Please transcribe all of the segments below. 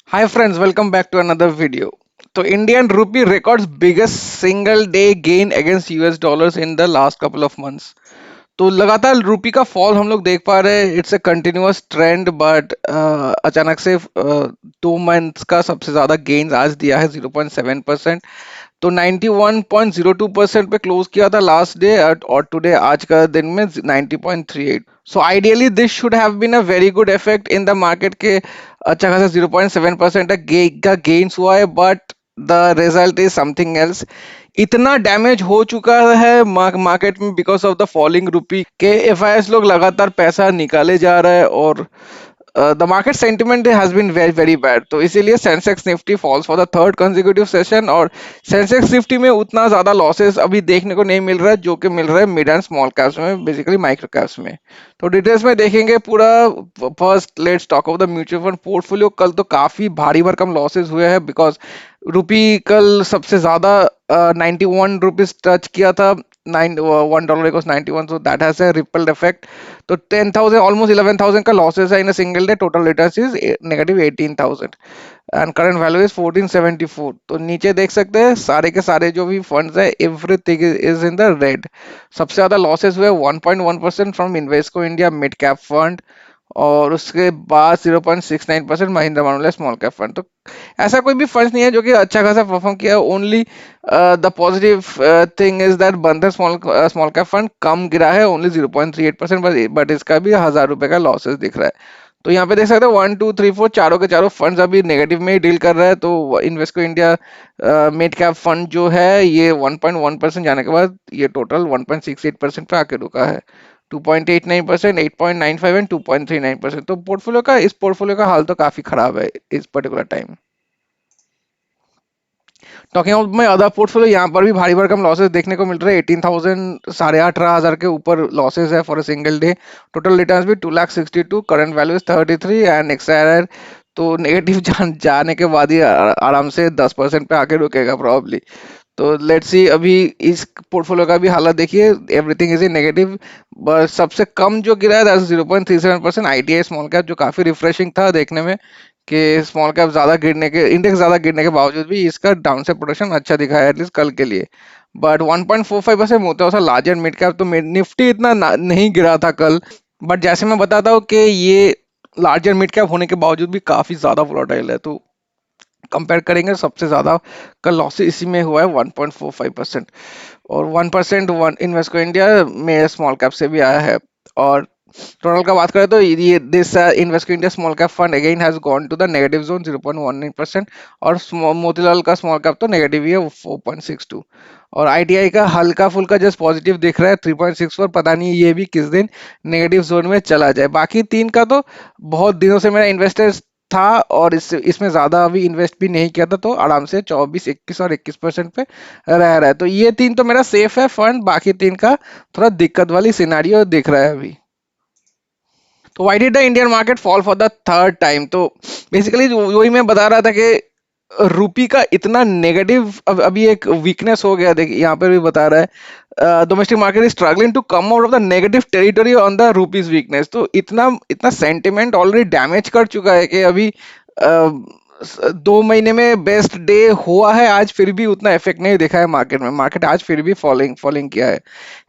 Hi friends, welcome back to another video. So Indian rupee records biggest single day gain against US dollars in the last couple of months. तो लगातार रूपी का fall हम लोग देख पा रहे हैं. It's a continuous trend but अचानक से 2 मंथ्स का सबसे ज्यादा गेन्स आज दिया है 0.7%. तो 91.02% पे क्लोज किया था लास्ट डे और टुडे आज का दिन में 90.38. So ideally this should have been a very good effect in the market के. अच्छा खासा 0.7% का गेन्स हुआ है but the result is something else. इतना डैमेज हो चुका है मार्केट में बिकॉज ऑफ द फॉलिंग रूपी के एफआईएस लोग लगातार पैसा निकाले जा रहे हैं और the market sentiment has been very very bad. तो इसीलिए Sensex Nifty falls for the third consecutive session और सेंसेक्स निफ्टी में उतना ज्यादा लॉसेस अभी देखने को नहीं मिल रहा है जो कि मिल रहा है मिड एंड स्मॉल कैप्स में, बेसिकली माइक्रो कैप्स में. तो डिटेल्स में देखेंगे पूरा. First let's talk of the mutual fund portfolio. कल तो काफी भारी भरकम लॉसेस हुए हैं बिकॉज रुपी कल सबसे ज्यादा 91 रुपीज टच किया था. $1 equals 91, so that has a ripple effect. तो 10,000 ऑलमोस्ट 11,000 का लॉसेस है in single day. Total return is negative 18,000 and current value is 1474. तो नीचे देख सकते हैं सारे के सारे जो भी फंड्स है everything is in the red. सबसे ज्यादा लॉसेस हुए 1.1% from Invesco India mid cap fund और उसके बाद 0.69% महिंद्रा मानुलिया स्मॉल कैप फंड. तो ऐसा कोई भी फंड नहीं है जो कि अच्छा खासा परफॉर्म किया है. Only the positive thing is that बंधन स्मॉल कैप फंड कम गिरा है ओनली 0.38%. बट इसका भी ₹1,000 का लॉसेस दिख रहा है. तो यहाँ पे देख सकते हो 1 2 3 4 चारों के चारों फंड्स अभी नेगेटिव में ही डील कर रहा है. तो Invesco India mid cap fund जो है ये 1.1% जाने के बाद ये टोटल 1.68% पे आके रुका है. 2.89%, 8.95 एंड 2.39%. तो इस पोर्टफोलियो का हाल तो काफी खराब है इस particular time. Talking about my other portfolio, यहाँ पर भी भारी भरकम लॉसेस देखने को मिल रहे हैं. 18,000 18,500 के ऊपर लॉसेस है for a single day. Total returns भी 2,62, करंट वैल्यू इज 33 एंड एक्सआरआर तो नेगेटिव जाने के बाद ही आराम से 10% पे आके रुकेगा प्रॉब्ली. तो लेट्स सी अभी इस पोर्टफोलियो का भी हालत देखिए. Everything is in negative. बस सबसे कम जो गिरा है that is 0.37% ITI small cap, जो काफी रिफ्रेशिंग था देखने में कि स्मॉल कैप ज्यादा गिरने के इंडेक्स ज्यादा गिरने के बावजूद भी इसका डाउन साइड प्रोटेक्शन अच्छा दिखा है एटलीस्ट कल के लिए. बट 1.45% होता है लार्जर मिड कैप. तो निफ्टी इतना नहीं गिरा था कल. बट जैसे मैं बताता हूँ कि ये लार्जर मिड कैप होने के बावजूद भी काफी ज्यादा वोलेटाइल है. तो कंपेयर करेंगे सबसे ज्यादा का लॉस इसी में हुआ है 1.45%. और 1% वन इन्वेस्को इंडिया में स्मॉल कैप से भी आया है. और टोटल का बात करें तो ये this Invesco India small cap fund again has gone to the negative zone 0.19%. और मोतीलाल का स्मॉल कैप तो नेगेटिव ही है 4.62. और आईटीआई का हल्का फुल्का जस्ट पॉजिटिव दिख रहा है 3.64. पता नहीं ये भी किस दिन नेगेटिव जोन में चला जाए. बाकी तीन का तो बहुत दिनों से मेरा इन्वेस्टर्स था और इसमें ज्यादा अभी इन्वेस्ट भी नहीं किया था. तो आराम से 24 21 और 21% पे रह रहा है. तो ये तीन तो मेरा सेफ है फंड. बाकी तीन का थोड़ा दिक्कत वाली सिनारियो दिख रहा है अभी. तो why did the Indian market fall for the third time? तो बेसिकली वही मैं बता रहा था कि रूपी का इतना नेगेटिव अभी एक वीकनेस हो गया. देखिए यहाँ पे भी बता रहा है domestic market is struggling to come out of the negative territory on the rupee's weakness. तो इतना इतना सेंटिमेंट ऑलरेडी डैमेज कर चुका है कि अभी 2 महीने में बेस्ट डे हुआ है आज फिर भी उतना इफेक्ट नहीं दिखा है मार्केट में. मार्केट आज फिर भी फॉलिंग फॉलिंग किया है.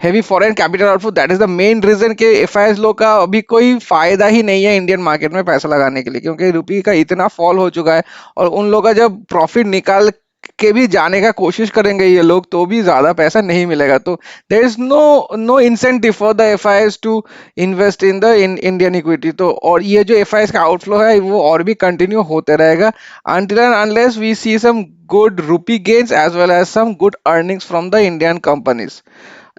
Heavy foreign capital outflow that is the main reason के एफआईएस लोग का अभी कोई फायदा ही नहीं है इंडियन मार्केट में पैसा लगाने के लिए, क्योंकि रुपी का इतना फॉल हो चुका है. और उन लोग का जब प्रॉफिट निकाल के भी जाने का कोशिश करेंगे ये लोग तो भी ज्यादा पैसा नहीं मिलेगा. तो there is no incentive for the FIs to invest in the Indian equity. तो और ये जो एफआईएस का आउटफ्लो है वो और भी कंटिन्यू होते रहेगा until and unless we see some good rupee gains as well as some good earnings from the Indian companies.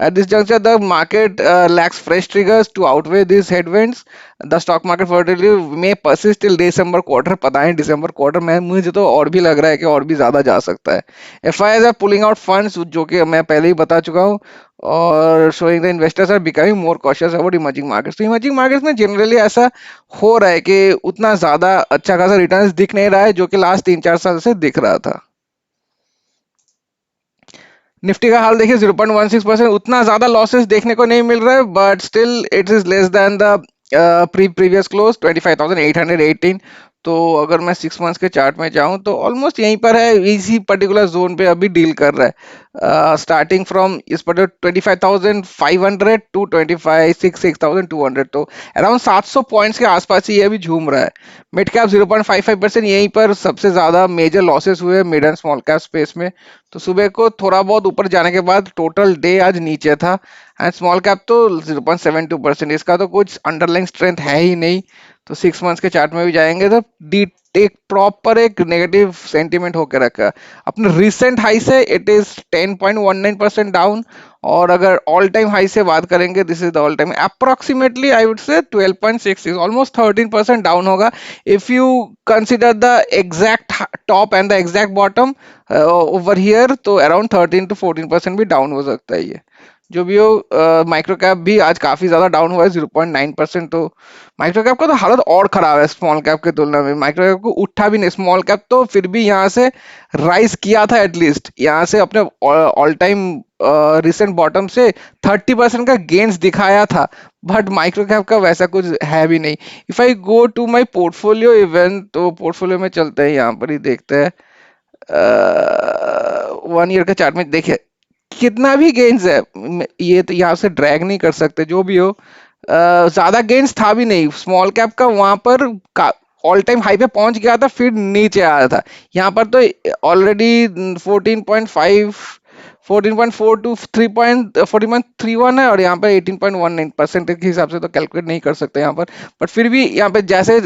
At this juncture, the market lacks fresh triggers to outweigh these headwinds. The stock market volatility may persist till December quarter. पता है December quarter में मुझे तो और भी लग रहा है कि और भी ज्यादा जा सकता है. FIs are pulling out funds जो कि मैं पहले ही बता चुका हूँ. और showing the investors are becoming more cautious about emerging markets. तो emerging markets में जनरली ऐसा हो रहा है कि उतना ज्यादा अच्छा खासा रिटर्न्स दिख नहीं रहा है जो कि लास्ट 3 4 साल से दिख रहा था. निफ्टी का हाल देखिए 0.16%. उतना ज्यादा लॉसेस देखने को नहीं मिल रहा है but still it is less than the previous close 25,818. तो अगर मैं 6 मंथ्स के चार्ट में जाऊं तो ऑलमोस्ट यहीं पर है, इसी पर्टिकुलर जोन पे अभी डील कर रहा है, स्टार्टिंग फ्रॉम इस पर 25,500 टू 26,200, तो अराउंड 700 पॉइंट्स के आसपास ही ये अभी झूम रहा है। मिड कैप 0.55% यहीं पर सबसे ज्यादा मेजर लॉसेस हुए mid and small cap space में। तो सुबह को थोड़ा बहुत ऊपर जाने के बाद टोटल डे आज नीचे था। एंड स्मॉल कैप तो 0.72%, इसका तो कुछ अंडरलाइन स्ट्रेंथ है ही नहीं। तो 6 मंथ्स के चार्ट में भी जाएंगे तो डी एक प्रॉपर एक नेगेटिव सेंटीमेंट होकर रखा है। अपने रिसेंट हाई से इट इज 10.19% डाउन। और अगर ऑल टाइम हाई से बात करेंगे, this is the all time approximately I would say 12.66, almost 13% down होगा। If you consider the exact top and the exact bottom over here, तो around 13 to 14% भी down हो सकता है ये। जो भी हो, माइक्रो कैप भी आज काफी ज्यादा डाउन हुआ है 0.9%। तो माइक्रो कैप का तो हालत और खराब है स्मॉल कैप की तुलना में। माइक्रो कैप को उठा भी नहीं, स्मॉल कैप तो फिर भी यहाँ से राइज किया था, एटलीस्ट यहाँ से अपने ऑल टाइम रिसेंट बॉटम से 30% का गेन्स दिखाया था। बट माइक्रो कैप का वैसा कुछ है भी नहीं। If I go to my portfolio event, तो पोर्टफोलियो में चलते हैं, यहाँ पर ही देखते हैं 1 ईयर का चार्ट में। देखिए कितना भी गेन्स है, ये तो यहाँ से ड्रैग नहीं कर सकते। जो भी हो, ज्यादा गेन्स था भी नहीं स्मॉल कैप का, वहां पर ऑल टाइम हाई पे पहुंच गया था फिर नीचे आया था। यहाँ पर तो ऑलरेडी 14.4 टू 14.31 है, और यहाँ पर 18.19% के हिसाब से तो कैलकुलेट नहीं कर सकते यहाँ पर। बट फिर भी यहाँ पे जैसे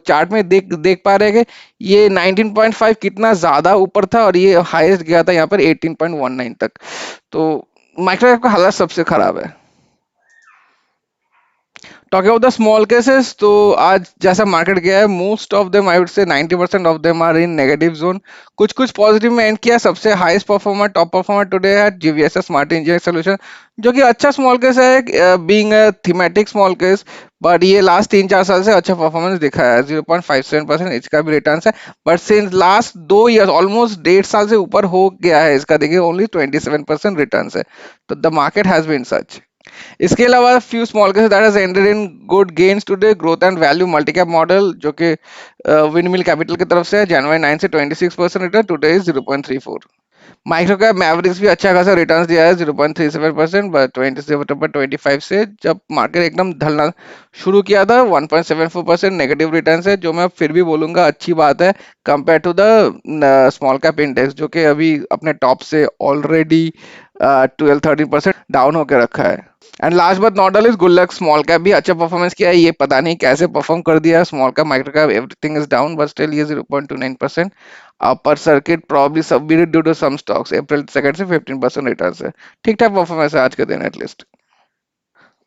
चार्ट में देख देख पा रहे हैं कि ये 19.5 कितना ज्यादा ऊपर था, और ये हाईएस्ट गया था यहाँ पर 18.19 तक। तो माइक्रोवेव का हालत सबसे खराब है। Talking of the small caps, तो आज जैसा मार्केट गया है, most of them I would say 90% of them are in negative zone. कुछ कुछ पॉजिटिव में एंड किया। सबसे highest performer, top performer today है जीवीएसएस स्मार्ट इंजीनियरिंग सॉल्यूशन, जो कि अच्छा स्मॉल केस है, being a thematic small cap. But ये लास्ट 3-4 साल से अच्छा परफॉर्मेंस दिखाया है, 0.57% इसका भी रिटर्न है। But since last 2 year, almost 1.5 साल से ऊपर हो गया है इसका, देखिए ओनली 27% रिटर्न है। तो the market has been such. इसके अलावा few small caps that has ended in good gains today. Growth and value multi cap model, जो कि विंडमिल कैपिटल की तरफ से है, जनवरी 9 से 26% return, today is 0.34। Micro cap Mavericks भी अच्छा खासा रिटर्न दिया है 0.37%, बट 27/25 से जब मार्केट एकदम ढलना शुरू किया था 1.74% नेगेटिव रिटर्न है, जो मैं फिर भी बोलूंगा अच्छी बात है compare to the small cap index, जो कि अभी अपने टॉप से ऑलरेडी 12-13% डाउन होकर रखा है। And last but not all is गुल्लक, स्मॉल कैप भी अच्छा परफॉर्मेंस किया है। ये पता नहीं कैसे परफॉर्म कर दिया small cap, micro cap everything is down, but still ये 0.29% upper circuit probably submitted due to some stocks. अप्रैल 2 से 15% रिटर्न है, ठीक ठाक परफॉर्मेंस है आज के दिन at least.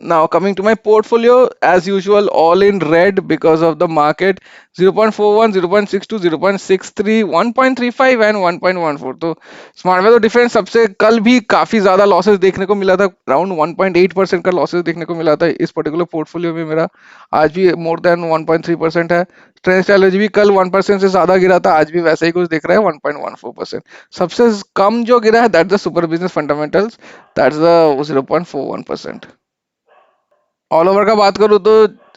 Now coming to my portfolio, as usual, all in red because of the market. 0.41, 0.62, 0.63, 1.35 and 1.14। तो स्मार्ट में तो डिफरेंस सबसे कल भी काफी ज्यादा लॉसेस देखने को मिला था, अराउंड 1.8% का लॉसेस देखने को मिला था इस पर्टिकुलर पोर्टफोलियो में मेरा। आज भी मोर देन 1.3% है। ट्रेंड स्ट्रेटेजी भी कल 1% से ज्यादा गिरा था, आज भी वैसे ही कुछ दिख रहा है 1.14%। सबसे कम जो गिरा है that's the super business fundamentals, that's the 0.41%। All over का बात करूँ तो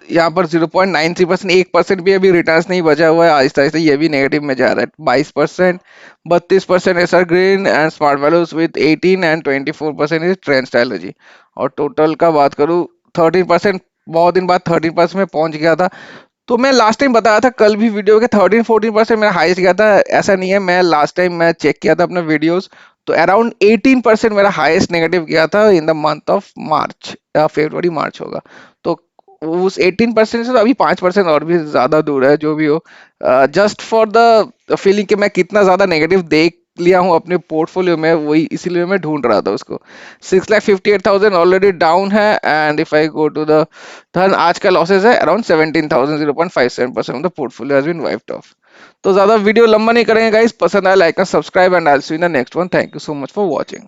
यहाँ पर 0.93%, 1% भी अभी रिटर्न्स नहीं बचा हुआ है। आहिस्ता आहिस्ता ये भी नेगेटिव में जा रहा है। 22%, 32% SR green and smart values with 18 and 24% is trend strategy. और टोटल का बात करूँ 13%, बहुत दिन बाद 13% में पहुंच गया था। तो मैं लास्ट टाइम बताया था कल भी वीडियो के 13-14% मेरा हाईएस्ट गया था, ऐसा नहीं है। मैं लास्ट टाइम मैं चेक किया था अपने वीडियोस, तो अराउंड 18% मेरा हाईएस्ट नेगेटिव गया था in the month of March, फरवरी मार्च होगा। तो उस 18% से तो अभी 5% और भी ज्यादा दूर है। जो भी हो, जस्ट फॉर द फीलिंग कि मैं कितना ज्यादा नेगेटिव देख लिया हूँ अपने पोर्टफोलियो में, वही इसीलिए मैं ढूंढ रहा था उसको। 6,58,000 ऑलरेडी डाउन है। And if I go to the Dhan, आज का लॉसेस है around 17,000, 0.57% of the portfolio has been wiped off. तो ज्यादा वीडियो लंबा नहीं करेंगे गाइस, पसंद आया like and subscribe, and I will see you in the next one. Thank you so much for watching.